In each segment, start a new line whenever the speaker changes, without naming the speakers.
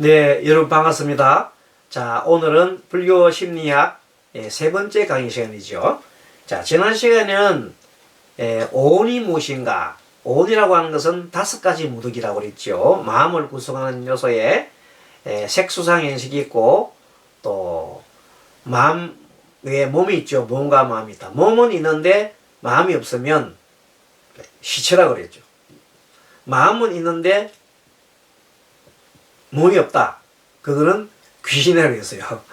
네, 여러분 반갑습니다. 자, 오늘은 불교 심리학 세 번째 강의 시간이죠. 자, 지난 시간에는 오온이 무엇인가? 오온이라고 하는 것은 5가지 무득이라고 그랬죠. 마음을 구성하는 요소에 색수상 행식이 있고, 또 마음 외에 몸이 있죠. 몸과 마음이 있다. 몸은 있는데 마음이 없으면 시체라고 그랬죠. 마음은 있는데 몸이 없다. 그거는 귀신이라고 했어요.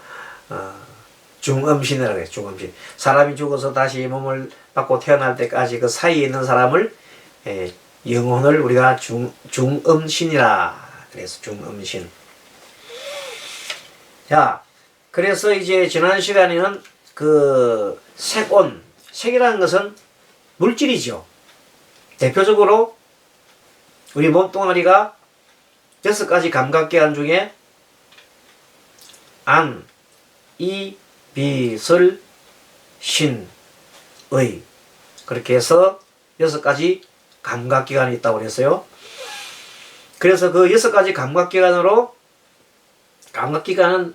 중음신이라고 해요. 중음신. 사람이 죽어서 다시 몸을 받고 태어날 때까지 그 사이에 있는 사람을 영혼을 우리가 중음신이라 그래서 중음신. 자, 그래서 이제 지난 시간에는 그 색온, 색이라는 것은 물질이죠. 대표적으로 우리 몸뚱아리가 6가지 감각기관 중에 안, 이, 비, 설, 신, 의 그렇게 해서 6가지 감각기관이 있다고 그랬어요. 그래서 그 6가지 감각기관으로 감각기관은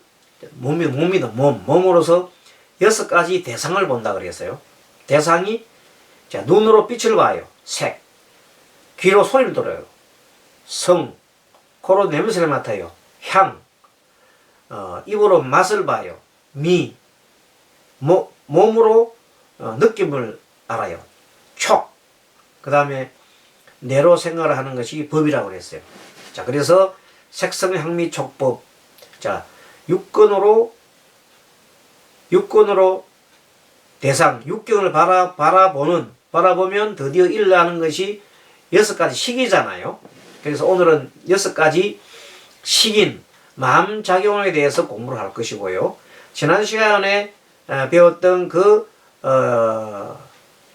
몸이다. 몸으로서 6가지 대상을 본다 그랬어요. 대상이 자, 눈으로 빛을 봐요. 색. 귀로 소리를 들어요. 성. 코로 냄새를 맡아요. 향. 입으로 맛을 봐요. 미. 몸으로 느낌을 알아요. 촉. 그 다음에 뇌로 생각을 하는 것이 법이라고 그랬어요. 자, 그래서 색성 향미 촉법. 자, 육근으로 대상, 육경을 바라보면 드디어 일어나는 것이 6가지 식이잖아요. 그래서 오늘은 6가지 식인, 마음작용에 대해서 공부를 할 것이고요. 지난 시간에 배웠던 그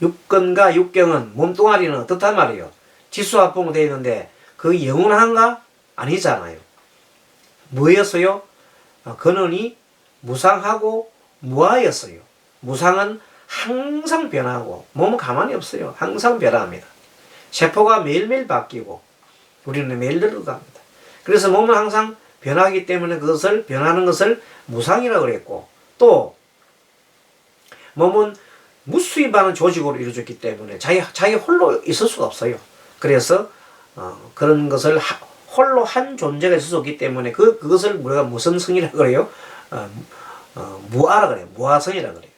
육근과 육경은 몸뚱아리는 어떻단 말이에요. 지수화풍으로 되어 있는데 그 영원한가? 아니잖아요. 뭐였어요? 근원이 무상하고 무아였어요. 무상은 항상 변하고 몸은 가만히 없어요. 항상 변합니다. 세포가 매일매일 바뀌고 우리는 매일 늙어갑니다. 그래서 몸은 항상 변하기 때문에 그것을 변하는 것을 무상이라고 그랬고, 또 몸은 무수히 많은 조직으로 이루어졌기 때문에 자기 홀로 있을 수가 없어요. 그래서 그런 것을 홀로 한 존재가 있을 수 없기 때문에 그것을 우리가 무슨 성이라고 그래요? 무아라 그래요. 무아성이라 그래요.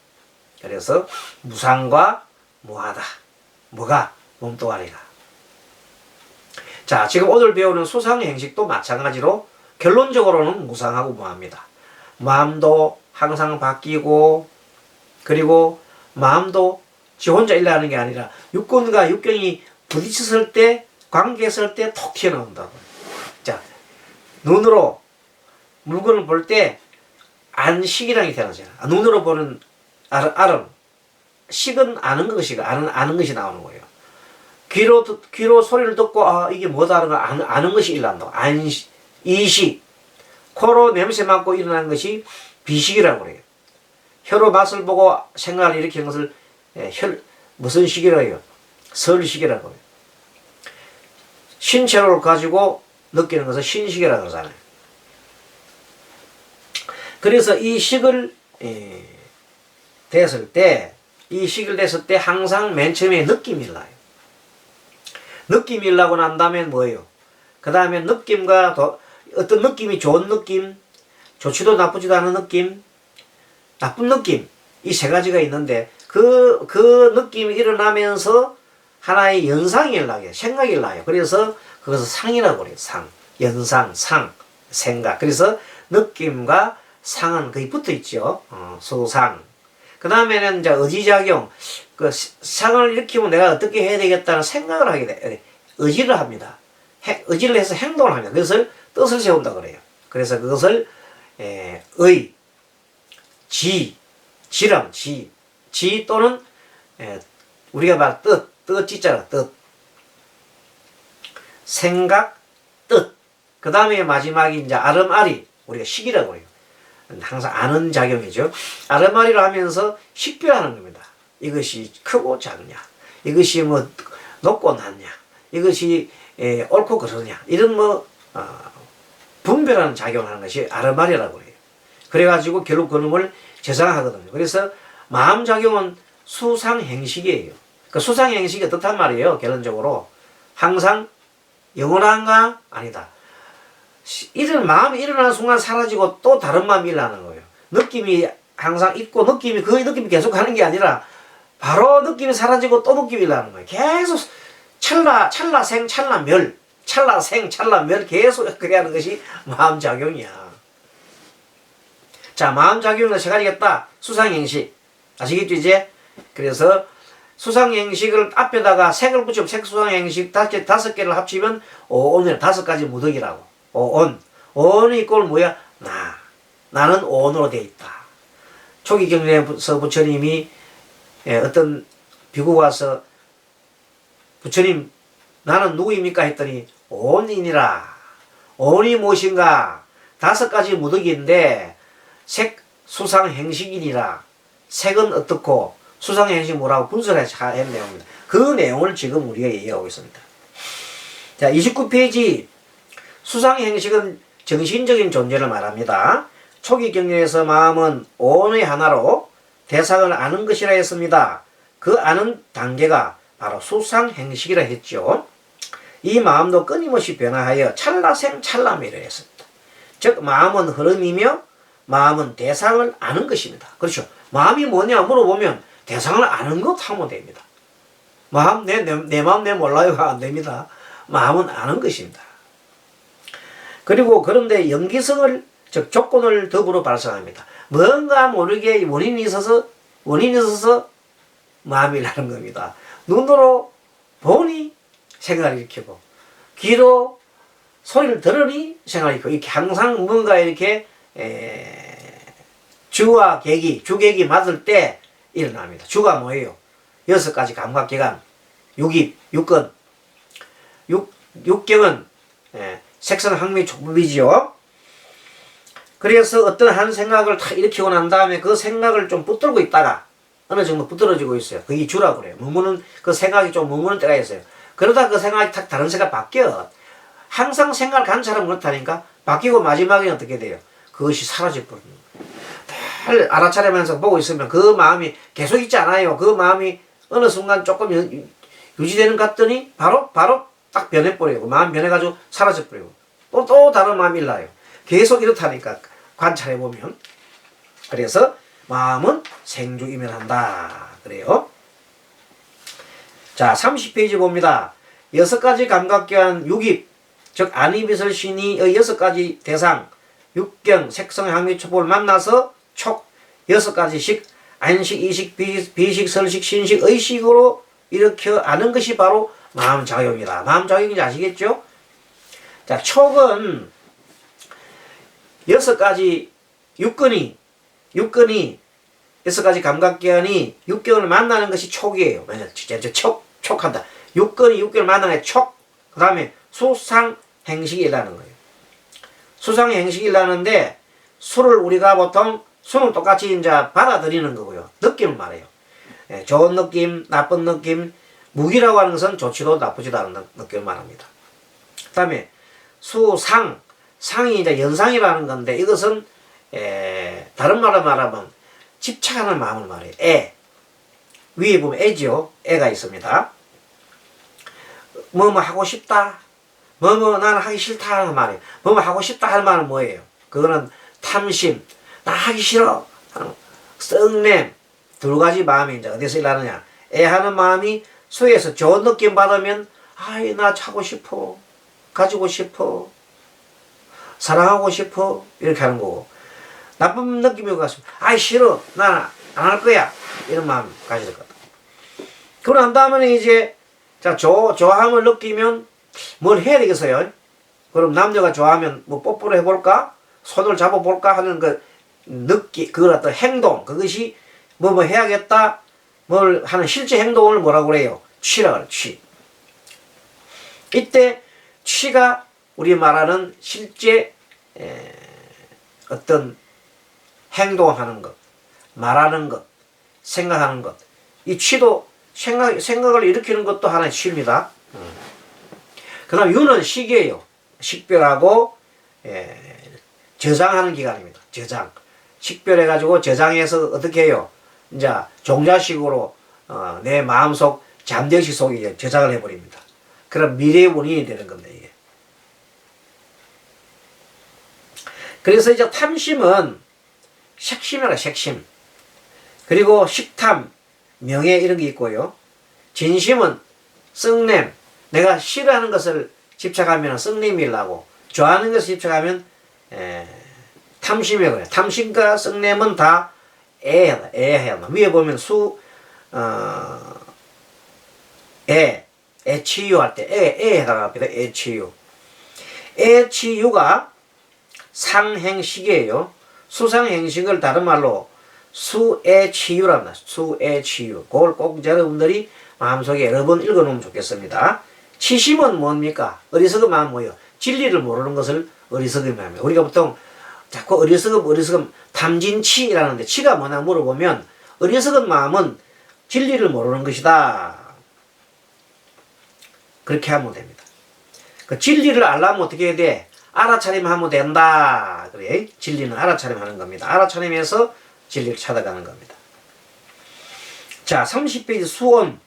그래서 무상과 무아다. 뭐가? 몸뚱아리가. 자, 지금 오늘 배우는 수상행식도 마찬가지로 결론적으로는 무상하고 무아입니다. 마음도 항상 바뀌고, 그리고 마음도 지 혼자 일어나는 게 아니라 육근과 육경이 부딪혔을 때, 관계했을 때 톡 튀어나온다고. 자, 눈으로 물건을 볼 때 안식이라는 게 태어나잖아요. 눈으로 보는 아름. 식은 아는 것이 나오는 거예요. 귀로 소리를 듣고 이게 뭐다 하는 걸 아는 것이 일어난다고. 이식. 코로 냄새 맡고 일어나는 것이 비식이라고 그래요. 혀로 맛을 보고 생각을 일으키는 것을 무슨 식이라고 해요? 설식이라고 해요. 신체를 가지고 느끼는 것을 신식이라고 그러잖아요. 그래서 이 식을 됐을 때 항상 맨 처음에 느낌이 일어나요. 느낌이 일어나고 난 다음엔 뭐예요? 그 다음에 느낌과 어떤 느낌이 좋은 느낌, 좋지도 나쁘지도 않은 느낌, 나쁜 느낌, 이 3가지가 있는데 그 느낌이 일어나면서 하나의 연상이 일어나요. 생각이 일어나요. 그래서 그것을 상이라고 그래요. 상. 연상, 상, 생각. 그래서 느낌과 상은 거의 붙어 있죠. 수상. 그 다음에는 이제 의지작용. 그 상을 일으키면 내가 어떻게 해야 되겠다는 생각을 하게 돼. 의지를 합니다. 의지를 해서 행동을 합니다. 그것을 뜻을 세운다 그래요. 그래서 그것을 지람, 지 또는 우리가 말 뜻지자라 뜻. 생각, 뜻. 그 다음에 마지막이 이제 아름아리. 우리가 식이라고 그래요. 항상 아는 작용이죠. 아름아리를 하면서 식별하는 겁니다. 이것이 크고 작냐, 이것이 뭐 높고 낮냐, 이것이 옳고 그러냐, 이런 분별하는 작용을 하는 것이 아르마리라고 해요. 그래가지고 결국 그놈을 재상하거든요. 그래서 마음작용은 수상행식이에요. 그 수상행식이 어떻단 말이에요. 결론적으로 항상 영원한가? 아니다. 마음이 일어나는 순간 사라지고 또 다른 마음이 일어나는 거예요. 느낌이 항상 있고 그 느낌이 계속 가는 게 아니라 바로 느낌이 사라지고 또 느낌이 일어나는 거예요. 계속 찰나생 찰나멸 찰나생 찰나멸 계속 그래 하는 것이 마음작용이야. 자, 마음작용은 세 가지겠다. 수상행식 아시겠죠 이제? 그래서 수상행식을 앞에다가 색을 붙이면 색수상행식 다섯 개를 합치면 오온이라 5가지 무덕이라고. 오온. 오온의 꼴 뭐야? 나는 오온으로 되어 있다. 초기 경전에서 부처님이 어떤 비구가 와서 부처님 나는 누구입니까? 했더니 오온이니라. 오온이 무엇인가? 5가지 무덕인데 색, 수상, 행식이니라. 색은 어떻고 수상, 행식 뭐라고 분석해서 한 내용입니다. 그 내용을 지금 우리가 얘기하고 있습니다. 자, 29페이지 수상, 행식은 정신적인 존재를 말합니다. 초기 경전에서 마음은 오온의 하나로 대상을 아는 것이라 했습니다. 그 아는 단계가 바로 수상, 행식이라 했죠. 이 마음도 끊임없이 변화하여 찰나생 찰나멸이라 했습니다. 즉 마음은 흐름이며 마음은 대상을 아는 것입니다. 그렇죠. 마음이 뭐냐 물어보면 대상을 아는 것 하면 됩니다. 마음 내 마음 내 몰라요가 안 됩니다. 마음은 아는 것입니다. 그리고 그런데 연기성을 즉 조건을 더불어 발생합니다. 뭔가 모르게 원인이 있어서 마음이 나는 겁니다. 눈으로 보니 생각을 일으키고 귀로 소리를 들으니 생각을 일으키고 이렇게 항상 뭔가 이렇게 주와 주객이 맞을 때 일어납니다. 주가 뭐예요? 6가지 감각기관, 육권, 육경은 색선, 항미, 촉법이지요. 그래서 어떤 한 생각을 탁 일으키고 난 다음에 그 생각을 좀 붙들고 있다가 어느 정도 붙들어지고 있어요. 그게 주라고 그래요. 그 생각이 좀 머무는 때가 있어요. 그러다 그 생각이 탁 다른 생각 바뀌어. 항상 생각을 관찰하면 그렇다니까 바뀌고 마지막에 어떻게 돼요? 그것이 사라져버리는 거예요. 잘 알아차리면서 보고 있으면 그 마음이 계속 있지 않아요. 그 마음이 어느 순간 조금 유지되는 것 같더니 바로 딱 변해버리고 마음 변해가지고 사라져버리고 또 다른 마음이 일어나요. 계속 이렇다니까 관찰해보면. 그래서 마음은 생주이면한다 그래요. 자, 30페이지 봅니다. 6가지 감각기관 육입 즉 안입이설 신의의 6가지 대상 육경, 색성, 향미, 촉법을 만나서 촉 6가지씩 안식, 이식, 비식, 설식, 신식, 의식으로 일으켜 아는 것이 바로 마음작용이다. 마음작용인지 아시겠죠? 자, 촉은 6가지 육근이 6가지 감각기관이 육경을 만나는 것이 촉이에요. 진짜 촉한다. 육근이 육경을 만나는 게 촉. 그 다음에 수상행식이라는 거예요. 수상행식이라는데 수를 우리가 보통 수는 똑같이 이제 받아들이는 거고요. 느낌을 말해요. 좋은 느낌, 나쁜 느낌, 무기라고 하는 것은 좋지도 나쁘지도 않은 느낌을 말합니다. 그 다음에 상이 이제 연상이라는 건데 이것은 다른 말로 말하면 집착하는 마음을 말해요. 위에 보면 애죠. 애가 있습니다. 뭐뭐 하고 싶다. 뭐뭐 나는 하기 싫다 하는 말이에요. 뭐뭐 하고 싶다 할 말은 뭐예요? 그거는 탐심, 나 하기 싫어 하는 썩냄, 2가지 마음이 이제 어디서 일어나느냐. 애하는 마음이 속에서 좋은 느낌 받으면 아이 나 차고 싶어, 가지고 싶어, 사랑하고 싶어 이렇게 하는 거고, 나쁜 느낌이 가서 아이 싫어, 나 안 할 거야 이런 마음 가질 것 같다. 그러고 난 다음에 이제 자 좋아함을 느끼면 뭘 해야 되겠어요? 그럼 남자가 좋아하면 뭐 뽀뽀를 해볼까? 손을 잡아볼까? 하는 그걸 어떤 행동, 그것이 뭐 해야겠다, 뭘 하는 실제 행동을 뭐라고 그래요? 취라고 그래요, 취. 이때 취가 우리 말하는 실제 어떤 행동하는 것, 말하는 것, 생각하는 것, 이 취도 생각을 일으키는 것도 하나의 취입니다. 그 다음 유는 식이에요. 식별하고 저장하는 기간입니다. 저장. 식별해가지고 저장해서 어떻게 해요? 이제 종자식으로 내 마음속 잠재의식 속에 저장을 해버립니다. 그럼 미래의 원인이 되는 겁니다. 이게. 그래서 이제 탐심은 색심이라 색심. 그리고 식탐, 명예 이런 게 있고요. 진심은 썩냄. 내가 싫어하는 것을 집착하면 썩냄이라고. 좋아하는 것을 집착하면 탐심이고요. 탐심과 썩냄은 다 애해야. 위에 보면 애치유 할 때 해당합니다. 애치유. 애치유가 상행식이에요. 수상행식을 다른 말로 수애치유랍니다. 수애치유. 그걸 꼭 여러분들이 마음속에 여러 번 읽어놓으면 좋겠습니다. 치심은 뭡니까? 어리석은 마음은 뭐예요? 진리를 모르는 것을 어리석은 마음이에요. 우리가 보통 자꾸 어리석음 탐진치라는데 치가 뭐냐 물어보면 어리석은 마음은 진리를 모르는 것이다. 그렇게 하면 됩니다. 그 진리를 알려면 어떻게 해야 돼? 알아차림하면 된다. 그래. 진리는 알아차림하는 겁니다. 알아차림해서 진리를 찾아가는 겁니다. 자, 30페이지 수온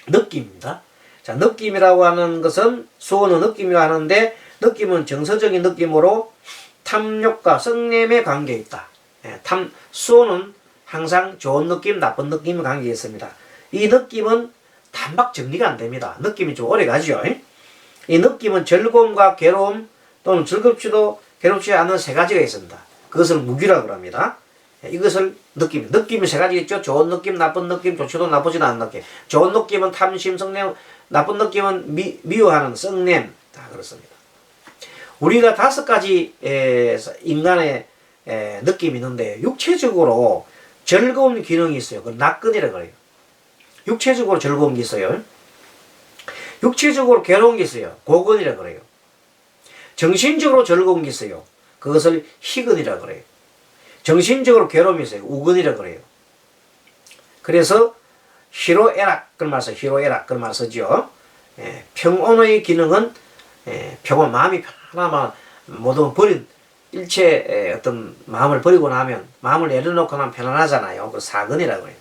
느낌입니다. 자, 느낌이라고 하는 것은 수온은 느낌이라고 하는데 느낌은 정서적인 느낌으로 탐욕과 썩냄의 관계에 있다. 수온은 항상 좋은 느낌, 나쁜 느낌의 관계에 있습니다. 이 느낌은 단박 정리가 안 됩니다. 느낌이 좀 오래 가죠. 이 느낌은 즐거움과 괴로움 또는 즐겁지도 괴롭지 않은 세 가지가 있습니다. 그것을 무기라고 합니다. 이것을 느낌이 세 가지 있죠. 좋은 느낌, 나쁜 느낌, 좋지도 나쁘지도 않은 느낌. 좋은 느낌은 탐심, 썩냄, 나쁜 느낌은 미워하는 썩냄. 다 그렇습니다. 우리가 5가지 인간의 느낌이 있는데 육체적으로 즐거운 기능이 있어요. 그걸 낙근이라고 그래요. 육체적으로 즐거운 게 있어요. 육체적으로 괴로운 게 있어요. 고근이라고 그래요. 정신적으로 즐거운 게 있어요. 그것을 희근이라고 그래요. 정신적으로 괴로움이 있어요. 우근이라고 그래요. 그래서 희로애락 그런 말 써. 희로애락 그런 말 쓰죠. 평온의 기능은 평온 마음이 편안하면 모든 버린 일체 어떤 마음을 버리고 나면 마음을 내려놓고 나면 편안하잖아요. 그 사근이라고 해요.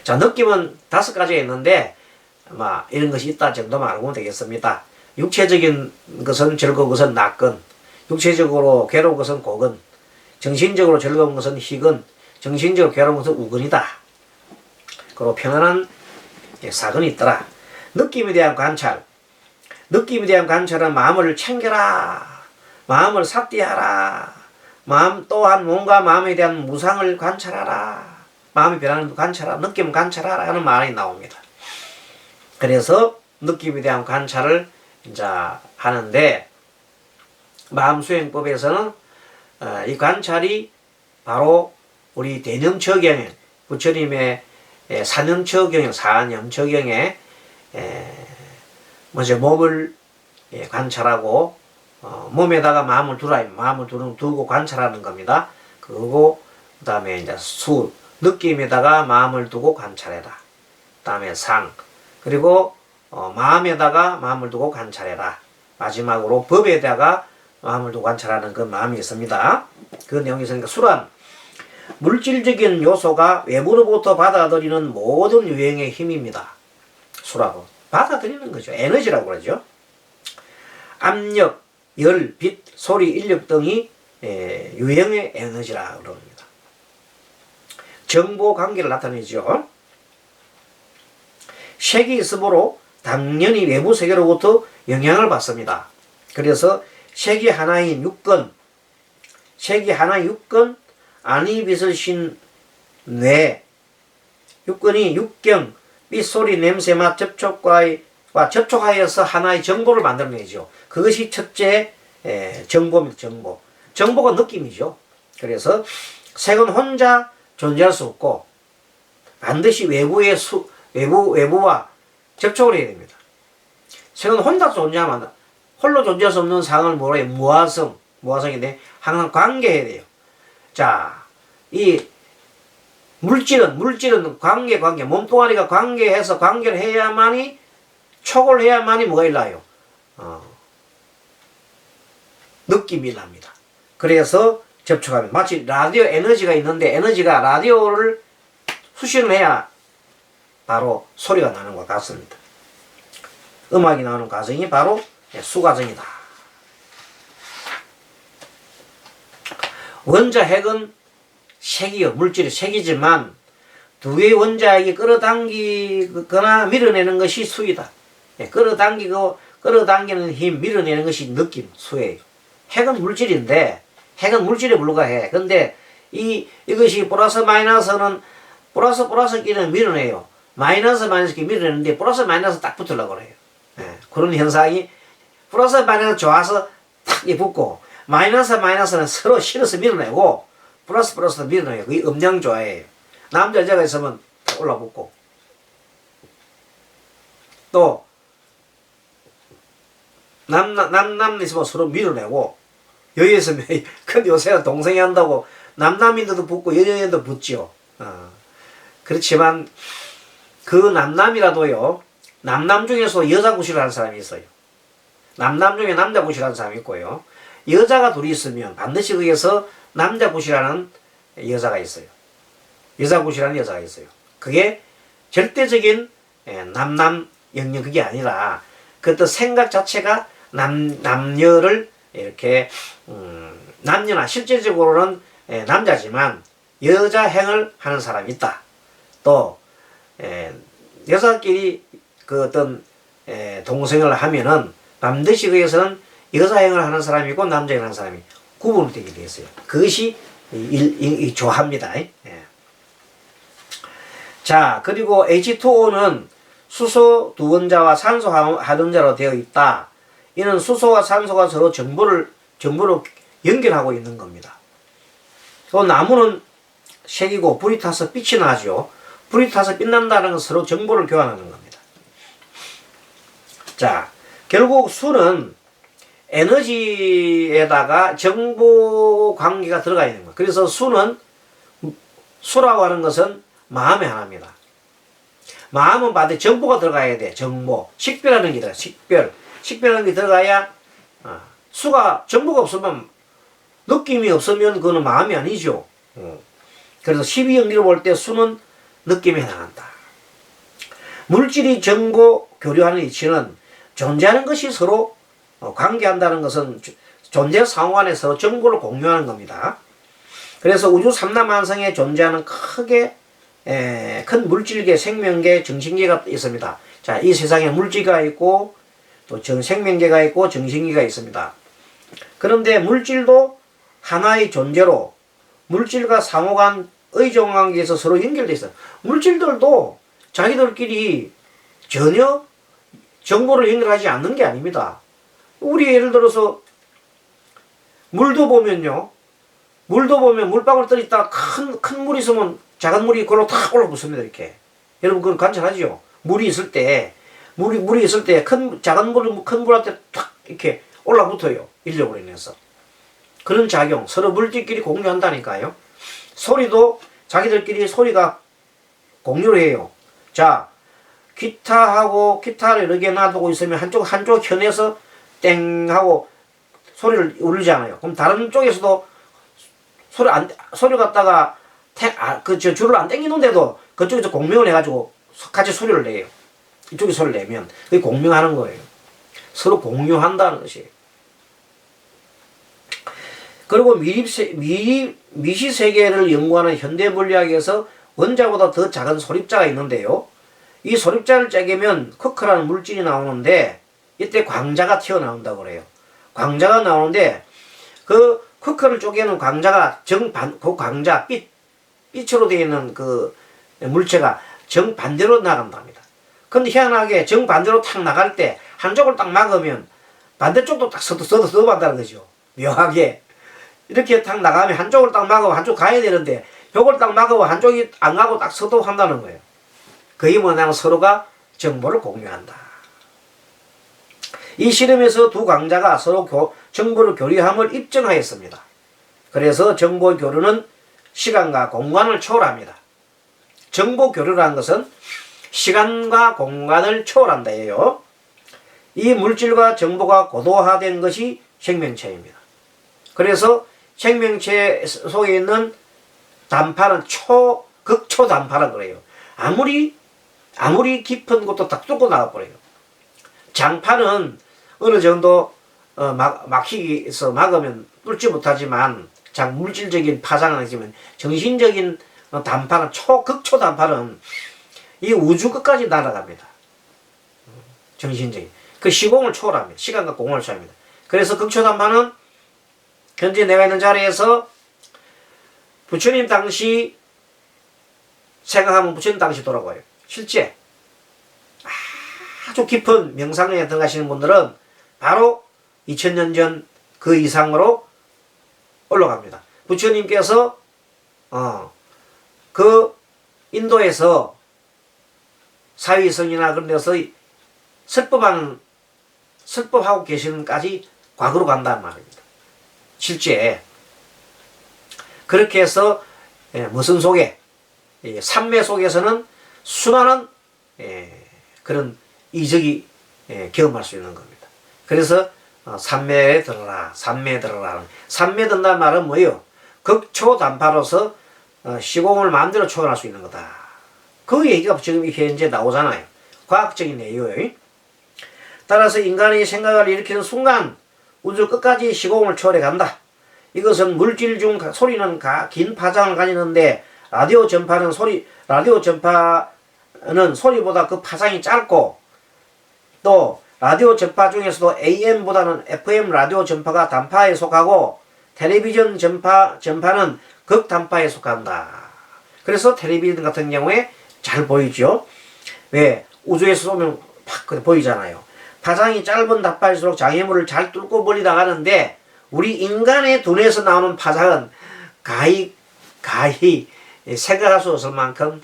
자, 느낌은 5가지가 있는데 이런 것이 있다 정도만 알고 되겠습니다. 육체적인 것은 즐거운 것은 낙근, 육체적으로 괴로운 것은 고근, 정신적으로 즐거운 것은 희근, 정신적으로 괴로운 것은 우근이다. 그리고 편안한 사근이 있더라. 느낌에 대한 관찰. 느낌에 대한 관찰은 마음을 챙겨라. 마음을 삭제하라. 마음 또한 몸과 마음에 대한 무상을 관찰하라. 마음이 변하는 걸 관찰하라. 느낌을 관찰하라 하는 말이 나옵니다. 그래서 느낌에 대한 관찰을 이제 하는데 마음수행법에서는 이 관찰이 바로 우리 대념처경에 부처님의 사념처경에 먼저 몸을 관찰하고 몸에다가 마음을 두고 관찰하는 겁니다. 그리고 그 다음에 이제 느낌에다가 마음을 두고 관찰해라. 그 다음에 상 그리고 마음에다가 마음을 두고 관찰해라. 마지막으로 법에다가 마음을 두고 관찰하는 그 마음이 있습니다. 그 내용이 있으니까 수란 물질적인 요소가 외부로부터 받아들이는 모든 유행의 힘입니다. 수라고 받아들이는 거죠. 에너지라고 그러죠. 압력, 열, 빛, 소리, 인력 등이 유행의 에너지라고 그럽니다. 정보 관계를 나타내죠. 색이 있으므로 당연히 외부 세계로부터 영향을 받습니다. 그래서 색이 하나인 육근, 안이 빛을 신 뇌, 육근이 육경, 빛, 소리, 냄새, 맛, 접촉하여서 하나의 정보를 만들어내죠. 그것이 첫째 정보입니다. 정보가 느낌이죠. 그래서 색은 혼자 존재할 수 없고 반드시 외부와 접촉을 해야 됩니다. 색은 혼자 존재하면 홀로 존재할 수 없는 상을 뭐라 해요? 무화성인데 항상 관계해야 돼요. 자, 이 물질은 관계 몸뚱아리가 관계를 해야만이 촉을 해야만이 뭐가 일어나요? 느낌이 납니다. 그래서 접촉하면 마치 라디오 에너지가 있는데 에너지가 라디오를 수신을 해야 바로 소리가 나는 것 같습니다. 음악이 나오는 과정이 바로 수과정이다. 원자 핵은 색이요, 물질이 색이지만 두 개의 원자핵이 끌어당기거나 밀어내는 것이 수이다. 끌어당기는 힘, 밀어내는 것이 느낌, 수예요. 핵은 물질인데, 핵은 물질에 불과해. 근데 이것이 플러스 마이너스는 플러스끼리는 밀어내요. 마이너스끼리 밀어내는데 플러스 마이너스 딱 붙으려고 그래요. 그런 현상이 플러스 마이너스 좋아서 탁 붙고 마이너스는 서로 실어서 밀어내고 플러스 밀어내요. 그게 음량 조화예요. 남자 여자가 있으면 탁 올라붙고 또 남 있으면 서로 밀어내고 여기 있으면 근데 요새는 동생이 한다고 남남인데도 붙고 여자인데도 붙지요. 그렇지만 그 남남이라도요, 남남 중에서 여자 구실하는 사람이 있어요. 남남 중에 남자 구실하는 사람이 있고요. 여자가 둘이 있으면 반드시 거기에서 남자 구실하는 여자가 있어요. 여자 구실하는 여자가 있어요. 그게 절대적인 남남 영역 그게 아니라 그 어떤 생각 자체가 남녀를 이렇게 남녀나 실질적으로는 남자지만 여자 행을 하는 사람이 있다. 또 여자끼리 그 어떤 동생을 하면은 반드시 거기에서는 여자 행을 하는 사람이 있고 남자 행을 하는 사람이 구분되게 되어 있어요. 그것이 조합니다. 자, 그리고 H2O는 수소 두 원자와 산소 한 원자로 되어 있다. 이는 수소와 산소가 서로 정보를 연결하고 있는 겁니다. 또 나무는 색이고 불이 타서 빛이 나죠. 불이 타서 빛난다는 것은 서로 정보를 교환하는 겁니다. 자, 결국 수는 에너지에다가 정보 관계가 들어가 있는 거예요. 그래서 수라고 하는 것은 마음의 하나입니다. 마음은 반드시 정보가 들어가야 돼. 정보. 식별하는 게 들어가. 식별하는 게 들어가야 수가 정보가 없으면 느낌이 없으면 그거는 마음이 아니죠. 그래서 12영리로 볼 때 수는 느낌에 해당한다. 물질이 정보 교류하는 이치는 존재하는 것이 서로 관계한다는 것은 존재 상호간에 서로 정보를 공유하는 겁니다. 그래서 우주 삼라만성에 존재하는 큰 물질계, 생명계, 정신계가 있습니다. 자, 이 세상에 물질계가 있고 또 생명계가 있고 정신계가 있습니다. 그런데 물질도 하나의 존재로 물질과 상호간 의존관계에서 서로 연결되어 있어요. 물질들도 자기들끼리 전혀 정보를 연결하지 않는 게 아닙니다. 우리 예를 들어서 물도 보면 물방울 떠있다 큰 물이 있으면 작은 물이 그걸로 탁 올라붙습니다. 이렇게. 여러분 그건 관찰하죠? 물이 있을 때 작은 물이 큰 물한테 탁 이렇게 올라붙어요. 인력으로 인해서. 그런 작용, 서로 물질끼리 공유한다니까요. 소리도 자기들끼리 소리가 공유를 해요. 자, 기타를 이렇게 놔두고 있으면 한쪽 현에서 땡 하고 소리를 울리잖아요. 그럼 다른 쪽에서도 소리 갖다가 줄을 안 땡기는데도 그쪽에서 공명을 해가지고 같이 소리를 내요. 이쪽에 소리를 내면 그게 공명하는 거예요. 서로 공유한다는 것이에요. 그리고 미시세계를 연구하는 현대물리학에서 원자보다 더 작은 소립자가 있는데요. 이 소립자를 쪼개면 쿼크라는 물질이 나오는데 이때 광자가 튀어나온다고 그래요. 광자가 나오는데 그 쿼크를 쪼개는 광자가 그 광자 빛으로 되어 있는 그 물체가 정반대로 나간답니다. 근데 희한하게 정반대로 탁 나갈 때 한쪽을 딱 막으면 반대쪽도 딱 서도한다는 거죠. 묘하게. 이렇게 탁 나가면 한쪽을 딱 막으면 한쪽 가야 되는데 요걸 딱 막으면 한쪽이 안 가고 딱 서도한다는 거예요. 그게 뭐냐면 서로가 정보를 공유한다. 이 실험에서 두 강자가 서로 정보를 교류함을 입증하였습니다. 그래서 정보 교류는 시간과 공간을 초월합니다. 정보 교류라는 것은 시간과 공간을 초월한다예요. 이 물질과 정보가 고도화된 것이 생명체입니다. 그래서 생명체 속에 있는 단파는 극초 단파라 그래요. 아무리 깊은 곳도 다 뚫고 나가버려요. 장파는 어느 정도 막히기에서 막으면 뚫지 못하지만 물질적인 파장은 아니지만 정신적인 단파는 극초 단파는 이 우주 끝까지 날아갑니다. 정신적인 그 시공을 초월합니다. 시간과 공간을 초월합니다. 그래서 극초 단파는 현재 내가 있는 자리에서 부처님 당시 생각하면 부처님 당시 돌아가요. 실제 아주 깊은 명상에 들어가시는 분들은 바로 2000년 전 그 이상으로 올라갑니다. 부처님께서 그 인도에서 사위성이나 그런 데서 설법하고 계시는까지 과거로 간다는 말입니다. 실제 그렇게 해서 무슨 속에 삼매 속에서는 수많은 그런 이적이 경험할 수 있는 겁니다. 그래서 삼매에 들어라, 삼매에 들어라. 삼매 든다는 말은 뭐예요? 극초단파로서 시공을 마음대로 초월할 수 있는 거다. 그 얘기가 지금 현재 나오잖아요. 과학적인 얘기예요. 따라서 인간의 생각을 일으키는 순간 우주 끝까지 시공을 초월해 간다. 이것은 물질 중 소리는 긴 파장을 가지는데 라디오 전파는 소리보다 그 파장이 짧고 또 라디오 전파 중에서도 AM보다는 FM 라디오 전파가 단파에 속하고 텔레비전 전파는 극단파에 속한다. 그래서 텔레비전 같은 경우에 잘 보이죠. 왜? 우주에서 쏘면 팍 보이잖아요. 파장이 짧은 단파일수록 장애물을 잘 뚫고 멀리 나가는데 우리 인간의 두뇌에서 나오는 파장은 가히 생각할 수 없을 만큼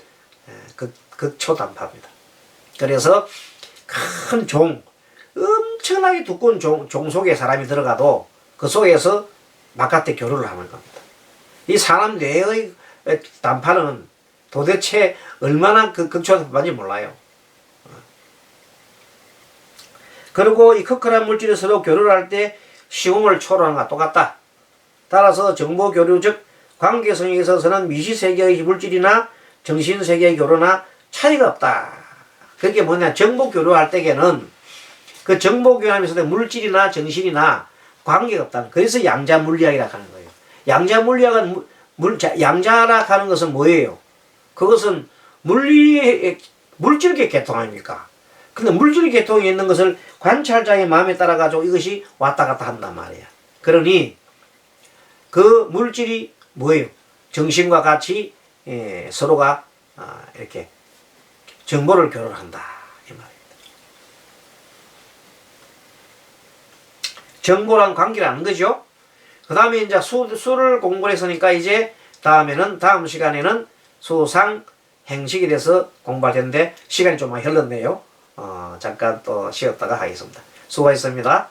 극초단파입니다. 그래서 큰 엄청나게 두꺼운 종 속에 사람이 들어가도 그 속에서 바깥에 교류를 하는 겁니다. 이 사람 뇌의 단파는 도대체 얼마나 극초단파인지 몰라요. 그리고 이 크크란 물질이 서로 교류를 할 때 시공을 초월하는 것과 똑같다. 따라서 정보 교류 즉 관계성에 있어서는 미시세계의 물질이나 정신세계의 교류나 차이가 없다. 그게 뭐냐, 정보 교류할 때에는 그 정보 교류하면서 물질이나 정신이나 관계가 없다는. 그래서 양자 물리학이라고 하는 거예요. 양자 물리학은 양자라 하는 것은 뭐예요? 그것은 물질계 계통 아닙니까? 근데 물질 계통에 있는 것을 관찰자의 마음에 따라 가지고 이것이 왔다 갔다 한단 말이야. 그러니 그 물질이 뭐예요? 정신과 같이 서로가 이렇게 정보를 교류한다 이 말입니다. 정보랑 관계라는 거죠. 그 다음에 이제 수를 공부를 했으니까 이제 다음 시간에는 수상 행식에 대해서 공부할 텐데 시간이 좀 많이 흘렀네요. 잠깐 또 쉬었다가 하겠습니다. 수고하셨습니다.